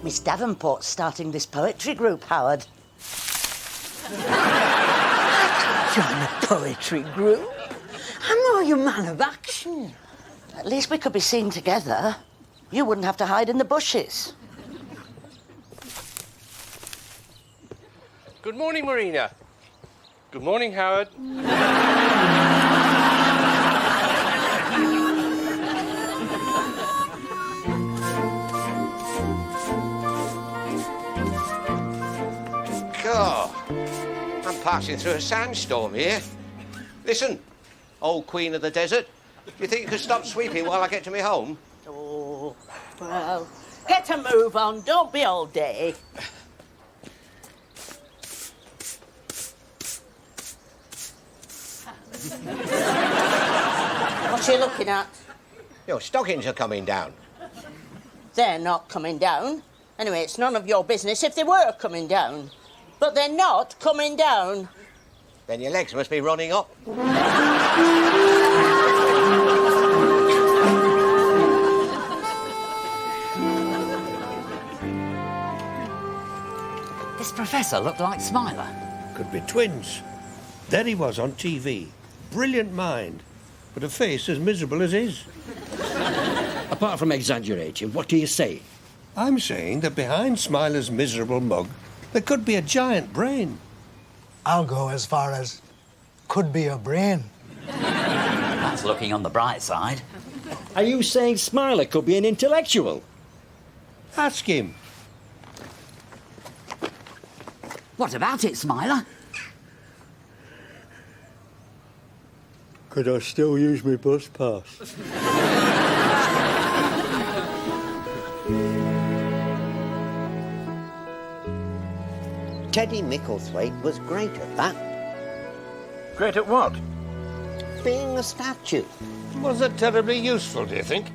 Miss Davenport's starting this poetry group, Howard. Join a poetry group? I'm not your man of action. At least we could be seen together. You wouldn't have to hide in the bushes. Good morning, Marina. Good morning, Howard. God, I'm passing through a sandstorm here. Listen, old queen of the desert, do you think you could stop sweeping while I get to my home? Oh, well, get a move on. Don't be all day. What are you looking at? Your stockings are coming down. They're not coming down. Anyway, it's none of your business if they were coming down. But they're not coming down. Then your legs must be running up. This professor looked like Smiler. Could be twins. There he was on TV. Brilliant mind, but a face as miserable as his. Apart from exaggerating, what do you say? I'm saying that behind Smiler's miserable mug, there could be a giant brain. I'll go as far as could be a brain. That's looking on the bright side. Are you saying Smiler could be an intellectual? Ask him. What about it, Smiler? Could I still use my bus pass? Teddy Micklethwaite was great at that. Great at what? Being a statue. Was it terribly useful, do you think?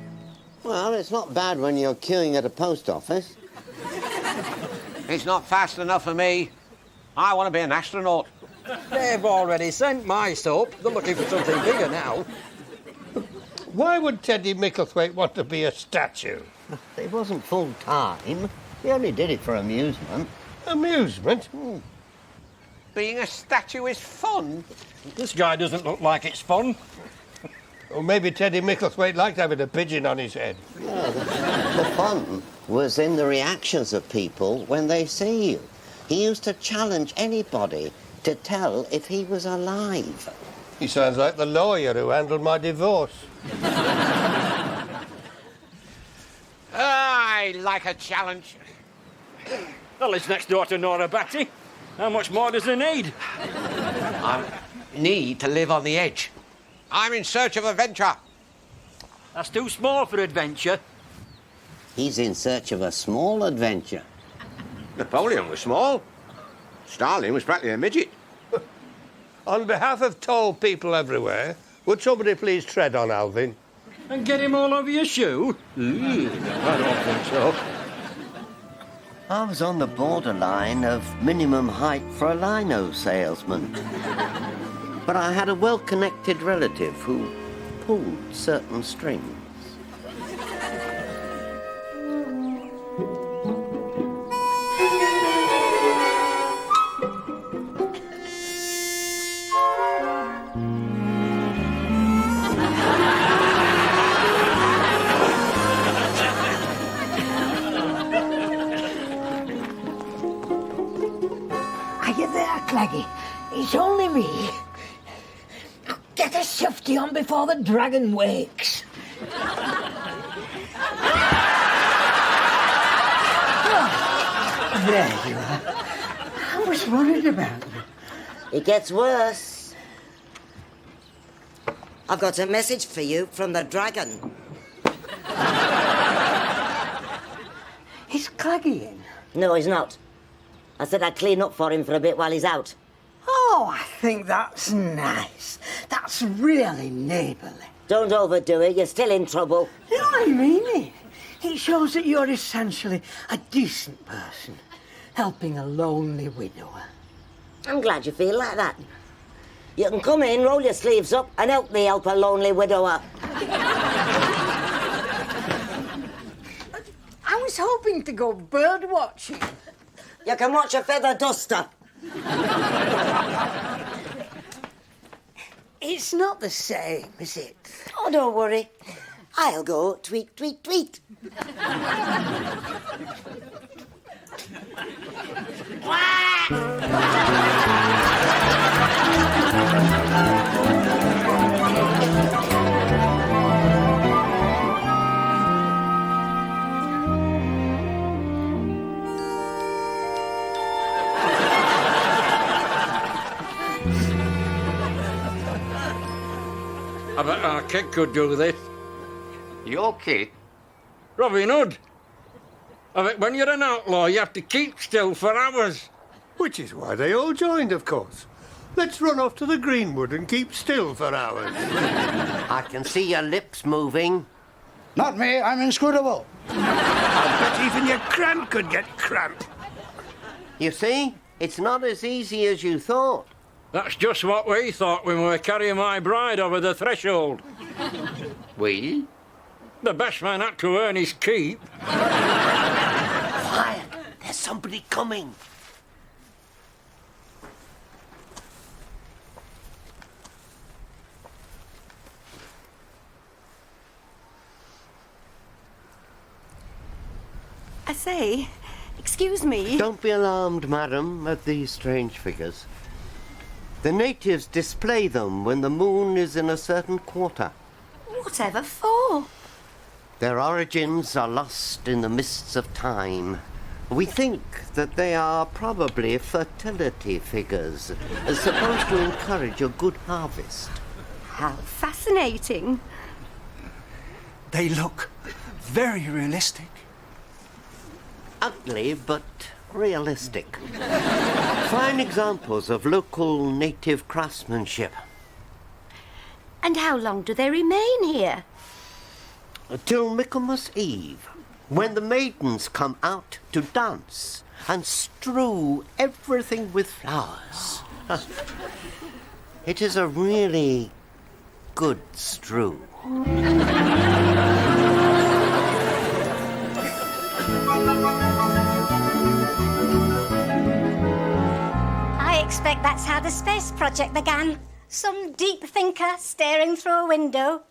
Well, it's not bad when you're queuing at a post office. It's not fast enough for me. I want to be an astronaut. They've already sent my soap. They're looking for something bigger now. Why would Teddy Micklethwaite want to be a statue? It wasn't full-time. He only did it for amusement. Amusement? Being a statue is fun. This guy doesn't look like it's fun. Or maybe Teddy Micklethwaite liked having a pigeon on his head. No, the fun was in the reactions of people when they see you. He used to challenge anybody to tell if he was alive. He sounds like the lawyer who handled my divorce. I like a challenge. Well, it's next door to Nora Batty. How much more does he need? I need to live on the edge. I'm in search of adventure. That's too small for adventure. He's in search of a small adventure. Napoleon was small. Stalin was practically a midget. On behalf of tall people everywhere, would somebody please tread on Alvin? And get him all over your shoe? I don't think so. I was on the borderline of minimum height for a lino salesman. But I had a well-connected relative who pulled certain strings. Are you there, Claggy? It's only me. Get a shifty on before the dragon wakes. Oh, there you are. I was worried about you. It gets worse. I've got a message for you from the dragon. Is Claggy in? No, he's not. I said I'd clean up for him for a bit while he's out. Oh, I think that's nice. That's really neighbourly. Don't overdo it, you're still in trouble. No, I mean it. It shows that you're essentially a decent person, helping a lonely widower. I'm glad you feel like that. You can come in, roll your sleeves up, and help me help a lonely widower. How was hoping to go bird watching. You can watch a feather duster. It's not the same, is it? Oh, don't worry. I'll go tweet, tweet, tweet. I bet our kid could do this. Your kid? Robin Hood. I bet when you're an outlaw, you have to keep still for hours. Which is why they all joined, of course. Let's run off to the Greenwood and keep still for hours. I can see your lips moving. Not me, I'm inscrutable. I bet even your cramp could get cramp. You see, it's not as easy as you thought. That's just what we thought when we were carrying my bride over the threshold. We? The best man had to earn his keep. Quiet! There's somebody coming. I say, excuse me. Don't be alarmed, madam, at these strange figures. The natives display them when the moon is in a certain quarter. Whatever for? Their origins are lost in the mists of time. We think that they are probably fertility figures, supposed to encourage a good harvest. How fascinating. They look very realistic. Ugly, but realistic. Fine examples of local native craftsmanship. And how long do they remain here? Till Michaelmas Eve, when the maidens come out to dance and strew everything with flowers. It is a really good strew. I expect that's how the space project began. Some deep thinker staring through a window.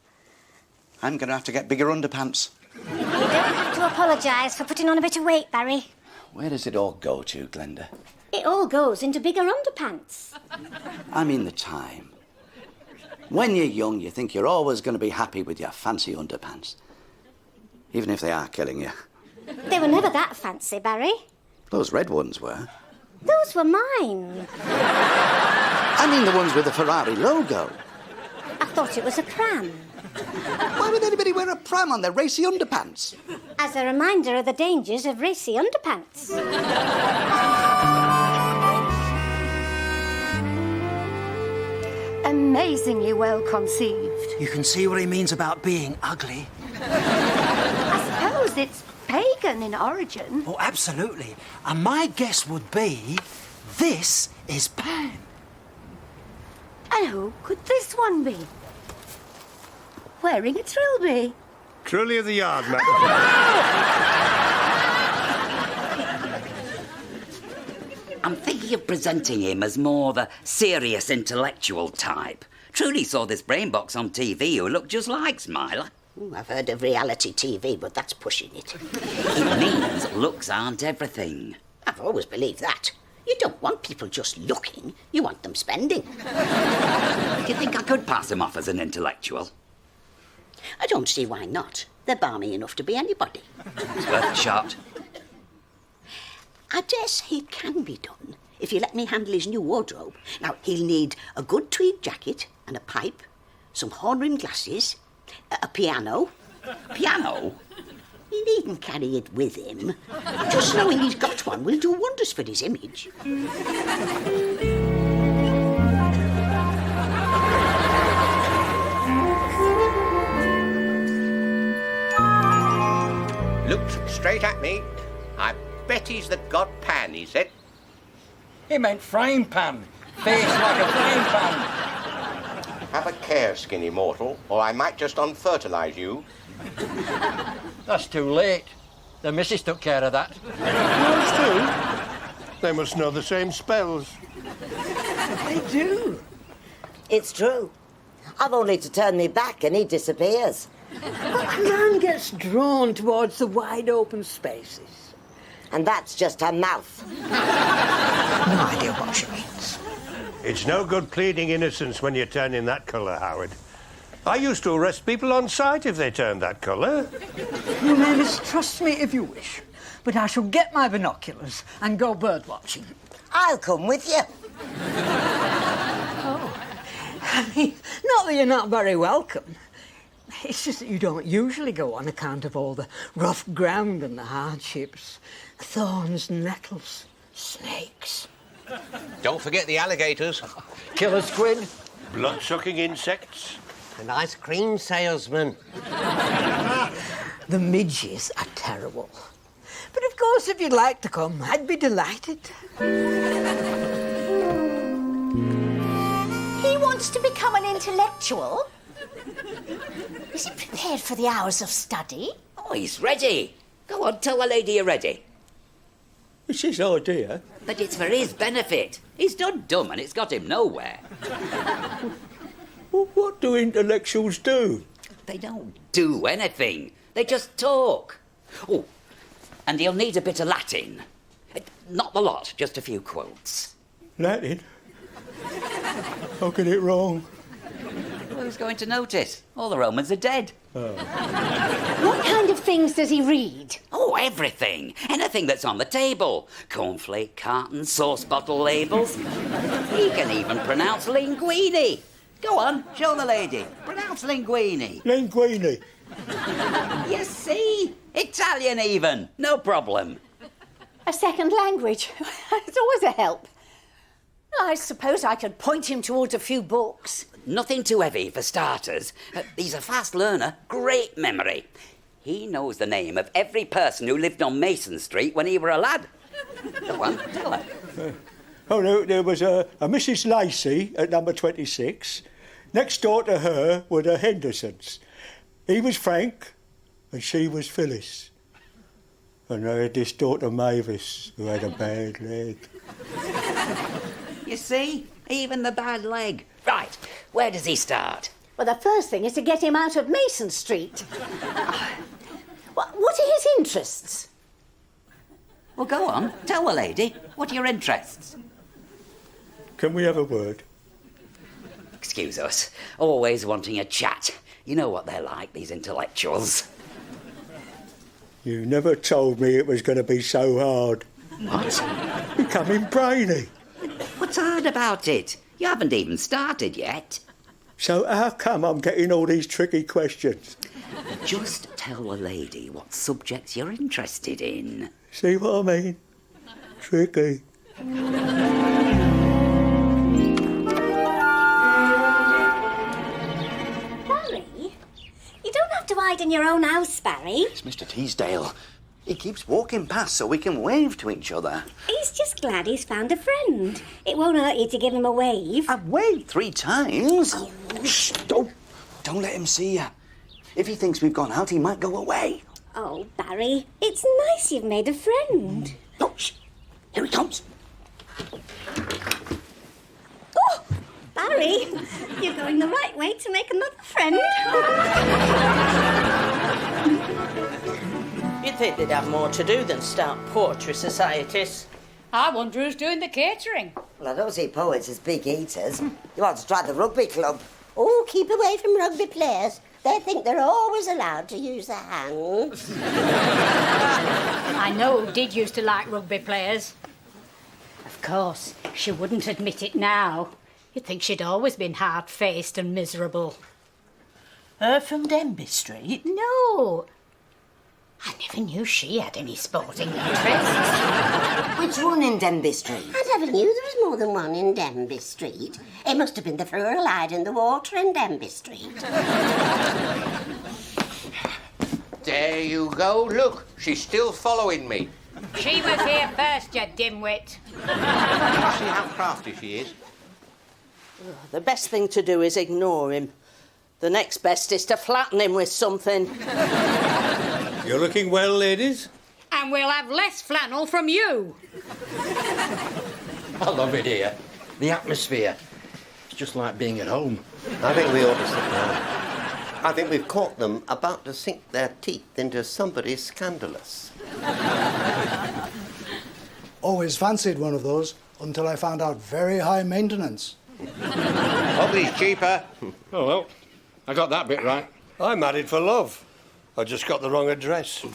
I'm going to have to get bigger underpants. You don't have to apologise for putting on a bit of weight, Barry. Where does it all go to, Glenda? It all goes into bigger underpants. I mean the time. When you're young, you think you're always going to be happy with your fancy underpants. Even if they are killing you. They were never that fancy, Barry. Those red ones were. Those were mine. I mean the ones with the Ferrari logo. I thought it was a pram. Why would anybody wear a pram on their racy underpants? As a reminder of the dangers of racy underpants. Amazingly well conceived. You can see what he means about being ugly. I suppose it's pagan in origin. Oh, absolutely. And my guess would be this is Pan. And who could this one be? Wearing a trilby. Truly of the yard, madam. I'm thinking of presenting him as more the serious intellectual type. Truly saw this brain box on TV who looked just like Smiler. I've heard of reality TV, but that's pushing it. It means looks aren't everything. I've always believed that. You don't want people just looking, you want them spending. Do you think I could pass him off as an intellectual? I don't see why not. They're balmy enough to be anybody. It's worth a shot. I dare say it can be done if you let me handle his new wardrobe. Now, he'll need a good tweed jacket and a pipe, some horn-rimmed glasses, a piano. Piano? He needn't carry it with him. Just knowing he's got one will do wonders for his image. Looked straight at me. I bet he's the god Pan, he said. He meant frying pan. Face like a frying pan. Have a care, skinny mortal, or I might just unfertilise you. That's too late. The missus took care of that. Yours too? They must know the same spells. They do. It's true. I've only to turn me back and he disappears. But a man gets drawn towards the wide open spaces. And that's just her mouth. No idea what she means. It's no good pleading innocence when you're turning that colour, Howard. I used to arrest people on sight if they turned that colour. You may mistrust me if you wish, but I shall get my binoculars and go bird watching. I'll come with you. Oh. I mean, not that you're not very welcome. It's just that you don't usually go on account of all the rough ground and the hardships. Thorns, nettles, snakes. Don't forget the alligators. Killer squid. Blood-sucking insects. An ice cream salesman. The midges are terrible. But of course, if you'd like to come, I'd be delighted. He wants to become an intellectual? Is he prepared for the hours of study? Oh, he's ready. Go on, tell the lady you're ready. It's his idea. But it's for his benefit. He's done dumb and it's got him nowhere. Well, what do intellectuals do? They don't do anything. They just talk. Oh, and he'll need a bit of Latin. Not the lot, just a few quotes. Latin? How get it wrong? Who's going to notice? All the Romans are dead. What kind of things does he read? Oh, everything. Anything that's on the table. Cornflake cartons, sauce bottle labels. He can even pronounce linguine. Go on, show the lady. Pronounce linguine. Linguine. You see? Italian even. No problem. A second language. It's always a help. I suppose I could point him towards a few books. Nothing too heavy for starters. He's a fast learner, great memory. He knows the name of every person who lived on Mason Street when he were a lad. Go on, tell her. No, there was a Mrs. Lacey at number 26. Next door to her were the Hendersons. He was Frank and she was Phyllis. And they had this daughter Mavis who had a bad leg. You see? Even the bad leg. Right, where does he start? Well, the first thing is to get him out of Mason Street. What are his interests? Well, go on, tell the lady. What are your interests? Can we have a word? Excuse us. Always wanting a chat. You know what they're like, these intellectuals. You never told me it was going to be so hard. What? Becoming brainy. What's hard about it? You haven't even started yet. So how come I'm getting all these tricky questions? Just tell the lady what subjects you're interested in. See what I mean? Tricky. Barry? You don't have to hide in your own house, Barry. It's Mr. Teasdale. He keeps walking past so we can wave to each other. He's just glad he's found a friend. It won't hurt you to give him a wave. I've waved 3 times. Oh. Shh, don't let him see you. If he thinks we've gone out, he might go away. Oh, Barry, it's nice you've made a friend. Oh, shh. Here he comes. Oh, Barry, you're going the right way to make another friend. You'd think they'd have more to do than start poetry societies. I wonder who's doing the catering. Well, I don't see poets as big eaters. You want to try the rugby club? Oh, keep away from rugby players. They think they're always allowed to use their hands. I know who did used to like rugby players. Of course, she wouldn't admit it now. You'd think she'd always been hard-faced and miserable. Her from Denby Street? No. I never knew she had any sporting interests. Which one in Denby Street? I never knew there was more than one in Denby Street. It must have been the fluoride in the water in Denby Street. There you go. Look, she's still following me. She was here first, you dimwit. See how crafty she is? The best thing to do is ignore him. The next best is to flatten him with something. You're looking well, ladies. And we'll have less flannel from you. I love it here. The atmosphere. It's just like being at home. I think we ought to sit down. I think we've caught them about to sink their teeth into somebody scandalous. Always fancied one of those until I found out very high maintenance. Probably cheaper. Oh, well, I got that bit right. I married for love. I just got the wrong address. Well,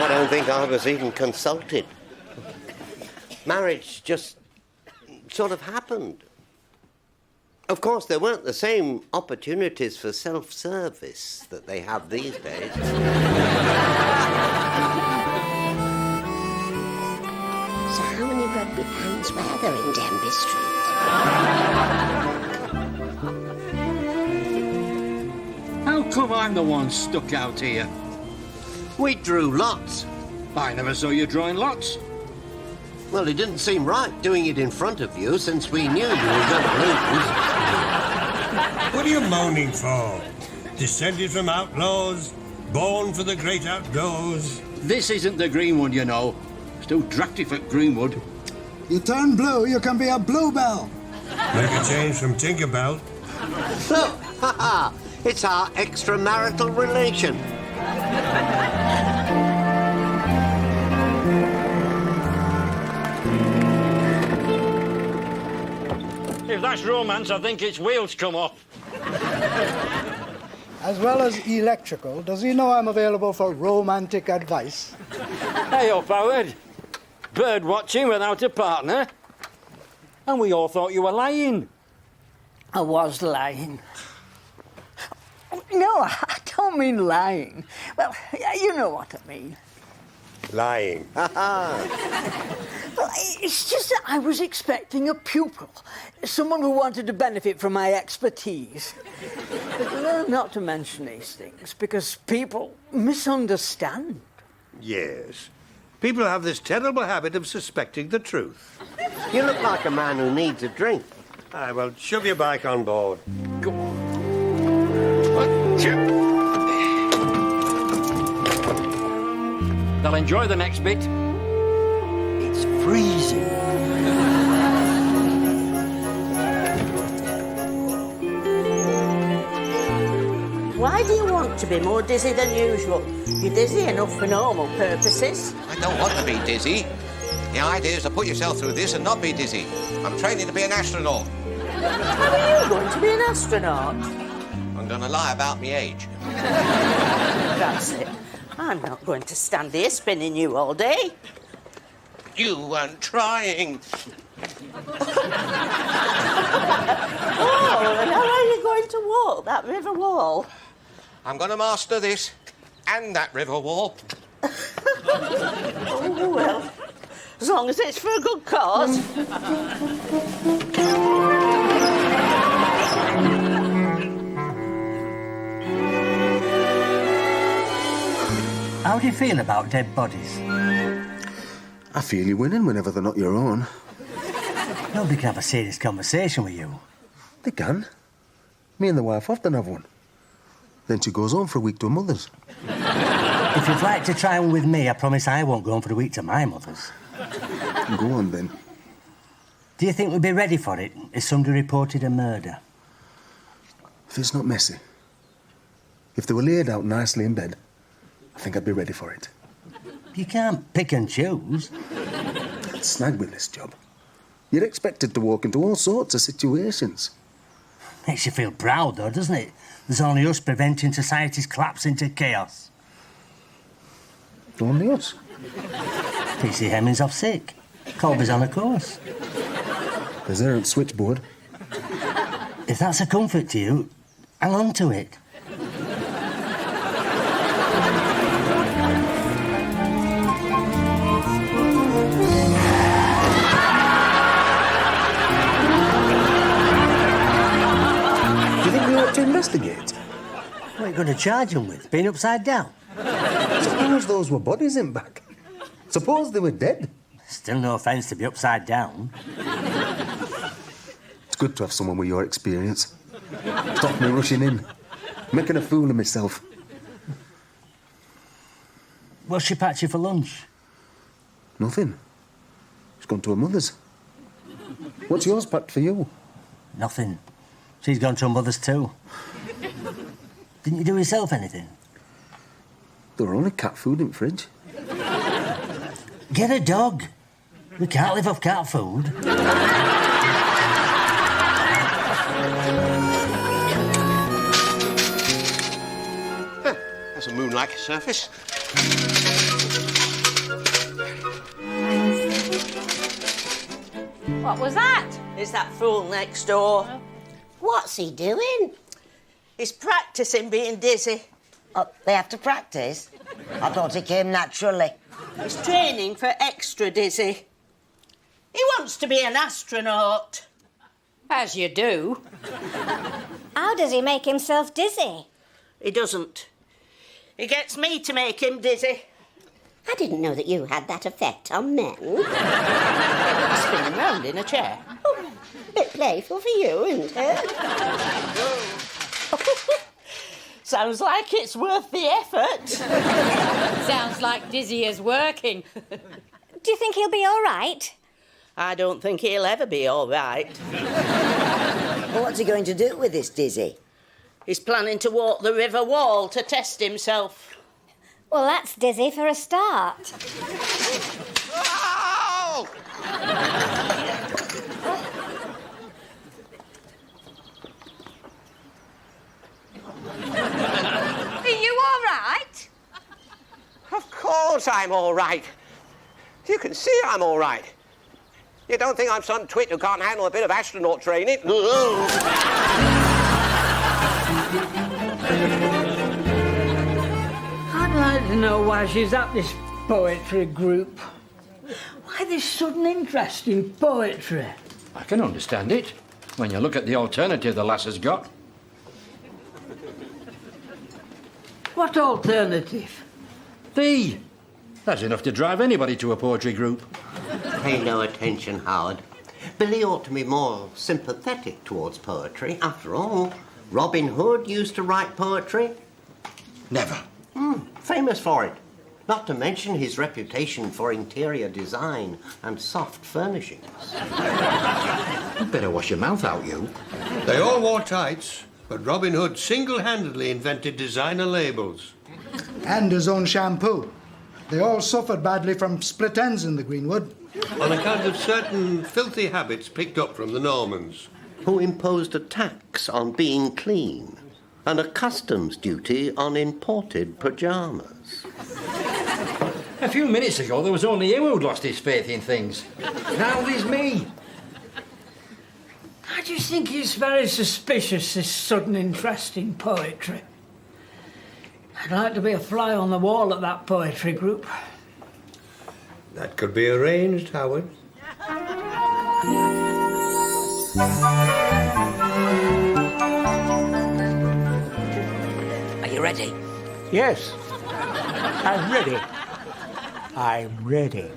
I don't think I was even consulted. Marriage just sort of happened. Of course, there weren't the same opportunities for self-service that they have these days. So how many rugby fans were there in Denby Street? How come I'm the one stuck out here? We drew lots. I never saw you drawing lots. Well, it didn't seem right doing it in front of you since we knew you were going to lose. What are you moaning for? Descended from outlaws, born for the great outdoors. This isn't the Greenwood, you know. It's too drafty for Greenwood. You turn blue, you can be a bluebell. Make a change from Tinkerbell. Look, it's our extramarital relation. If that's romance, I think its wheels come off. As well as electrical, does he know I'm available for romantic advice? Hey up, Howard. Bird watching without a partner. And we all thought you were lying. I was lying. No, I don't mean lying. Well, you know what I mean. Lying. Well, it's just that I was expecting a pupil, someone who wanted to benefit from my expertise. But learn not to mention these things, because people misunderstand. Yes. People have this terrible habit of suspecting the truth. You look like a man who needs a drink. Aye, well, shove your bike on board. Go on. They'll enjoy the next bit. It's freezing. Why do you want to be more dizzy than usual? You're dizzy enough for normal purposes. I don't want to be dizzy. The idea is to put yourself through this and not be dizzy. I'm training to be an astronaut. How are you going to be an astronaut? I'm going to lie about my age. That's it. I'm not going to stand here spinning you all day. You weren't trying. Oh, and how are you going to walk that river wall? I'm going to master this and that river wall. Oh, well, as long as it's for a good cause. How do you feel about dead bodies? I feel you're winning whenever they're not your own. Nobody can have a serious conversation with you. They can. Me and the wife often have one. Then she goes home for a week to her mother's. If you'd like to try one with me, I promise I won't go home for a week to my mother's. Go on, then. Do you think we'd be ready for it if somebody reported a murder? If it's not messy. If they were laid out nicely in bed, I think I'd be ready for it. You can't pick and choose. That's snag with this job. You're expected to walk into all sorts of situations. Makes you feel proud, though, doesn't it? There's only us preventing society's collapse into chaos. Only us? P.C. Hemming's off sick. Colby's on a course. There's there at switchboard. If that's a comfort to you, hang on to it. To investigate. What are you going to charge them with? Being upside down? Suppose those were bodies in back. Suppose they were dead. Still no offence to be upside down. It's good to have someone with your experience. Stop me rushing in. Making a fool of myself. What's she packed you for lunch? Nothing. She's gone to her mother's. What's yours packed for you? Nothing. She's gone to her mother's too. Didn't you do yourself anything? There were only cat food in the fridge. Get a dog. We can't live off cat food. That's a moon-like surface. What was that? It's that fool next door. What's he doing? He's practising being dizzy. Oh, they have to practice? I thought it came naturally. He's training for extra dizzy. He wants to be an astronaut. As you do. How does he make himself dizzy? He doesn't. He gets me to make him dizzy. I didn't know that you had that effect on men. Spinning round in a chair. Oh, bit playful for you, isn't it? Sounds like it's worth the effort. Sounds like Dizzy is working. Do you think he'll be all right? I don't think he'll ever be all right. Well, what's he going to do with this dizzy? He's planning to walk the river wall to test himself. Well, that's dizzy for a start. Oh! Are you all right? Of course I'm all right. You can see I'm all right. You don't think I'm some twit who can't handle a bit of astronaut training? I'd like to know why she's at this poetry group. Why this sudden interest in poetry? I can understand it, when you look at the alternative the lass has got. What alternative? Thee. That's enough to drive anybody to a poetry group. Pay no attention, Howard. Billy ought to be more sympathetic towards poetry. After all, Robin Hood used to write poetry. Never. Famous for it. Not to mention his reputation for interior design and soft furnishings. You better wash your mouth out, you. They all wore tights, but Robin Hood single-handedly invented designer labels. And his own shampoo. They all suffered badly from split ends in the Greenwood. On account of certain filthy habits picked up from the Normans. Who imposed a tax on being clean and a customs duty on imported pyjamas. A few minutes ago, there was only him who'd lost his faith in things. Now there's me. I just think it's very suspicious, this sudden interest in poetry. I'd like to be a fly on the wall at that poetry group. That could be arranged, Howard. Are you ready? Yes. I'm ready. I'm ready.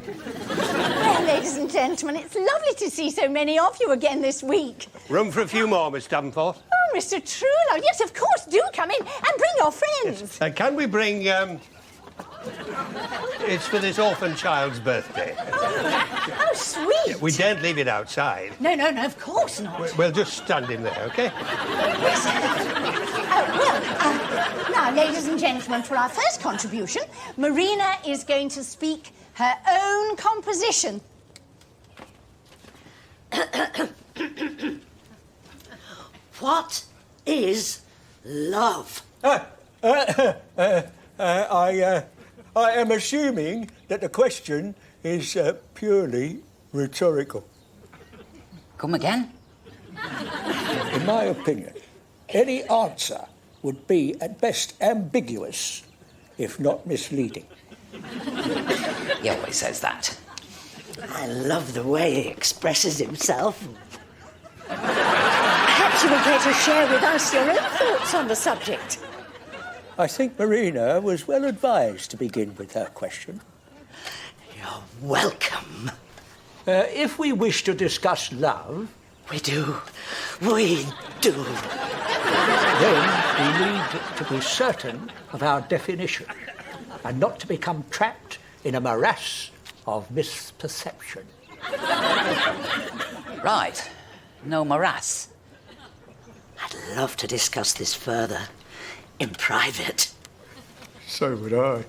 Well, ladies and gentlemen, it's lovely to see so many of you again this week. Room for a few more, Miss Davenport. Oh, Mr. Truelove, yes, of course, do come in and bring your friends. Can we bring, It's for this orphan child's birthday. Oh, sweet. We daren't leave it outside. No, of course not. We'll just stand him there, OK? Now, ladies and gentlemen, for our first contribution, Marina is going to speak her own composition. What is love? I am assuming that the question is purely rhetorical. Come again? In my opinion, any answer would be at best ambiguous, if not misleading. He always says that. I love the way he expresses himself. Perhaps you would care to share with us your own thoughts on the subject. I think Marina was well advised to begin with her question. You're welcome. If we wish to discuss love... We do. We do. Then we need to be certain of our definition. and not to become trapped in a morass of misperception. Right. No morass. I'd love to discuss this further in private. So would I.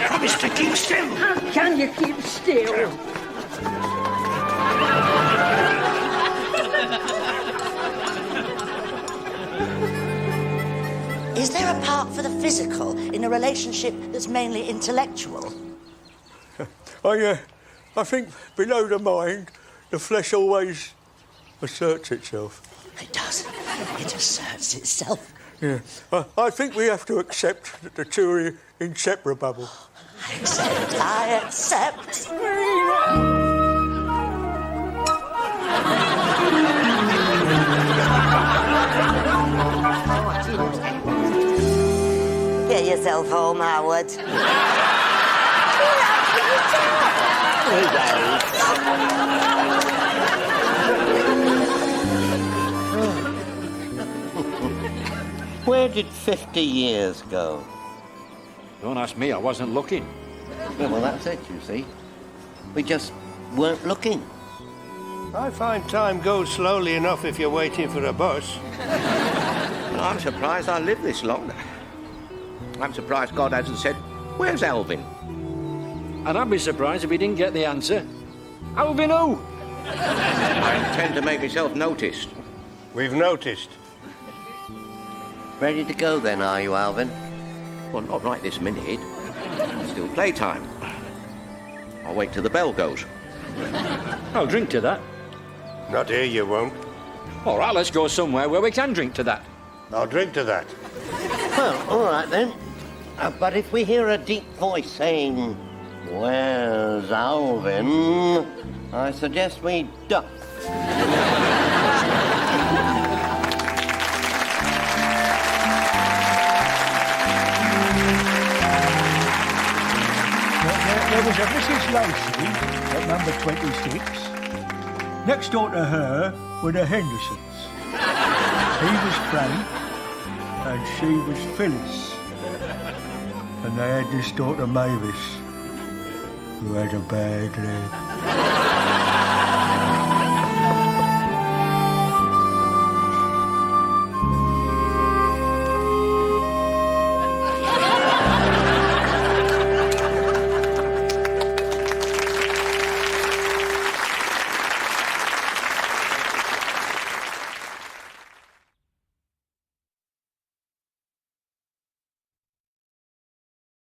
Promise to keep still. How can you keep still? Is there a part for the physical in a relationship that's mainly intellectual? I think below the mind, the flesh always asserts itself. It does. It asserts itself. Yeah. I think we have to accept that the two are inseparable. I accept. Get yourself home, Howard. Where did 50 years go? Don't ask me, I wasn't looking. Yeah, well, that's it, you see. We just weren't looking. I find time goes slowly enough if you're waiting for a bus. I'm surprised I lived this long. I'm surprised God hasn't said, "Where's Alvin?" And I'd be surprised if he didn't get the answer. Alvin who? I intend to make myself noticed. We've noticed. Ready to go then, are you, Alvin? Well, not right this minute. Still playtime. I'll wait till the bell goes. I'll drink to that. Not here, you won't. All right, let's go somewhere where we can drink to that. I'll drink to that. Well, all right then. But if we hear a deep voice saying, "Where's Alvin?" I suggest we duck. There was a Mrs. Lacey at number 26. Next door to her were the Hendersons. He was Frank and she was Phyllis. And they had this daughter Mavis, who had a bad leg.